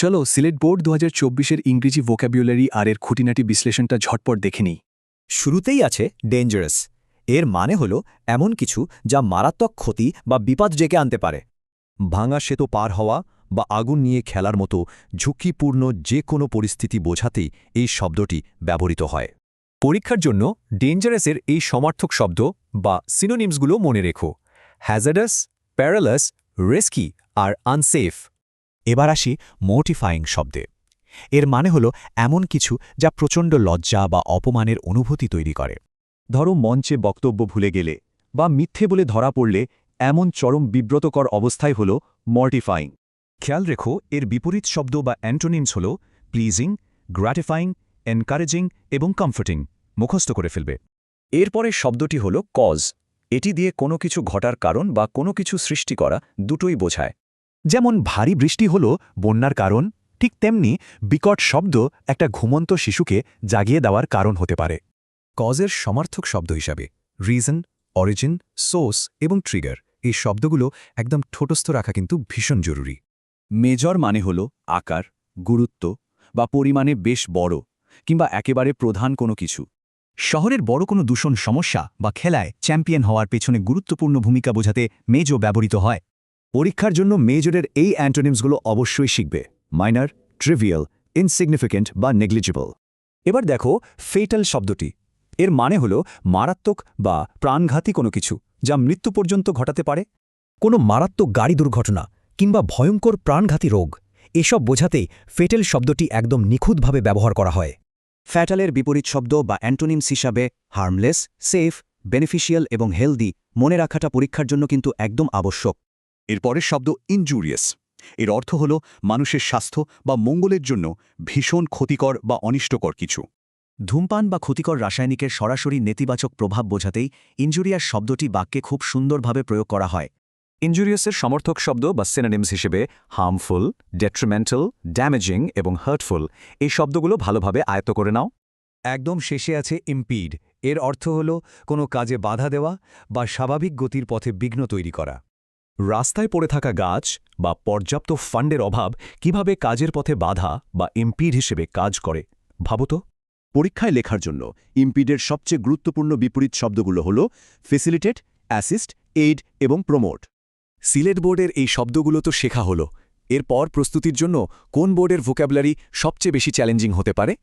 চলো সিলেট বোর্ড 2024-এর ইংরেজি ভোক্যাবুলারি আর এর খুঁটিনাটি বিশ্লেষণটা ঝটপট দেখে নিই। শুরুতেই আছে ডেঞ্জারাস। এর মানে হল এমন কিছু যা মারাত্মক ক্ষতি বা বিপদ ডেকে আনতে পারে। ভাঙা সেতু পার হওয়া বা আগুন নিয়ে খেলার মতো ঝুঁকিপূর্ণ যে কোনো পরিস্থিতি বোঝাতেই এই শব্দটি ব্যবহৃত হয়। পরীক্ষার জন্য ডেঞ্জারাসের এই সমার্থক শব্দ বা সিনোনিমসগুলো মনে রেখো: হ্যাজার্ডাস, প্যারালাস, রিস্কি আর আনসেফ। এবার আসি মোটিফাইং শব্দে। এর মানে হল এমন কিছু যা প্রচণ্ড লজ্জা বা অপমানের অনুভূতি তৈরি করে। ধরো মঞ্চে বক্তব্য ভুলে গেলে বা মিথ্যে বলে ধরা পড়লে এমন চরম বিব্রতকর অবস্থায় হল মর্টিফাইং। খেয়াল রেখো এর বিপরীত শব্দ বা অ্যান্টোনিমস হল প্লিজিং, গ্র্যাটিফাইং, এনকারেজিং এবং কমফোর্টিং। মুখস্থ করে ফেলবে। এরপরে শব্দটি হল কজ। এটি দিয়ে কোনো কিছু ঘটার কারণ বা কোনো কিছু সৃষ্টি করা দুটোই বোঝায়। যেমন ভারী বৃষ্টি হল বন্যার কারণ, ঠিক তেমনি বিকট শব্দ একটা ঘুমন্ত শিশুকে জাগিয়ে দেওয়ার কারণ হতে পারে। কজের সমার্থক শব্দ হিসাবে রিজন, অরিজিন, সোর্স এবং ট্রিগার এই শব্দগুলো একদম ঠোঁটস্থ রাখা কিন্তু ভীষণ জরুরি। মেজর মানে হল আকার, গুরুত্ব বা পরিমাণে বেশ বড় কিংবা একেবারে প্রধান কোনো কিছু। শহরের বড় কোনো দূষণ সমস্যা বা খেলায় চ্যাম্পিয়ন হওয়ার পেছনে গুরুত্বপূর্ণ ভূমিকা বোঝাতে মেজর ব্যবহৃত হয়। পরীক্ষার জন্য মেজরের এই অ্যান্টোনিমসগুলো অবশ্যই শিখবে: মাইনর, ট্রিভিয়াল, ইনসিগনিফিকেন্ট বা নেগলিজিবল। এবার দেখো ফেটাল শব্দটি। এর মানে হল মারাত্মক বা প্রাণঘাতী কোনো কিছু যা মৃত্যু পর্যন্ত ঘটাতে পারে। কোনো মারাত্মক গাড়ি দুর্ঘটনা কিংবা ভয়ঙ্কর প্রাণঘাতী রোগ, এসব বোঝাতেই ফেটেল শব্দটি একদম নিখুঁতভাবে ব্যবহার করা হয়। ফ্যাটালের বিপরীত শব্দ বা অ্যান্টোনিমস হিসাবে হার্মলেস, সেফ, বেনিফিশিয়াল এবং হেলদি মনে রাখাটা পরীক্ষার জন্য কিন্তু একদম আবশ্যক। এরপরের শব্দ ইনজুরিয়াস। এর অর্থ হল মানুষের স্বাস্থ্য বা মঙ্গলের জন্য ভীষণ ক্ষতিকর বা অনিষ্টকর কিছু। ধূমপান বা ক্ষতিকর রাসায়নিকের সরাসরি নেতিবাচক প্রভাব বোঝাতেই ইনজুরিয়াস শব্দটি বাক্যে খুব সুন্দরভাবে প্রয়োগ করা হয়। ইনজুরিয়াসের সমর্থক শব্দ বা সিনোনিমস হিসেবে হার্মফুল, ডেট্রিমেন্টাল, ড্যামেজিং এবং হার্টফুল এই শব্দগুলো ভালোভাবে আয়ত্ত করে নাও। একদম শেষে আছে ইম্পিড। এর অর্থ হল কোনো কাজে বাধা দেওয়া বা স্বাভাবিক গতির পথে বিঘ্ন তৈরি করা। রাস্তায় পড়ে থাকা গাছ বা পর্যাপ্ত ফান্ডের অভাব কিভাবে কাজের পথে বাধা বা ইম্পিড হিসেবে কাজ করে ভাবো তো। পরীক্ষায় লেখার জন্য ইম্পিডের সবচেয়ে গুরুত্বপূর্ণ বিপরীত শব্দগুলো হল ফেসিলিটেট, অ্যাসিস্ট, এইড এবং প্রমোট। সিলেট বোর্ডের এই শব্দগুলো তো শেখা হলো। এরপর প্রস্তুতির জন্য কোন বোর্ডের ভোক্যাবুলারি সবচেয়ে বেশি চ্যালেঞ্জিং হতে পারে?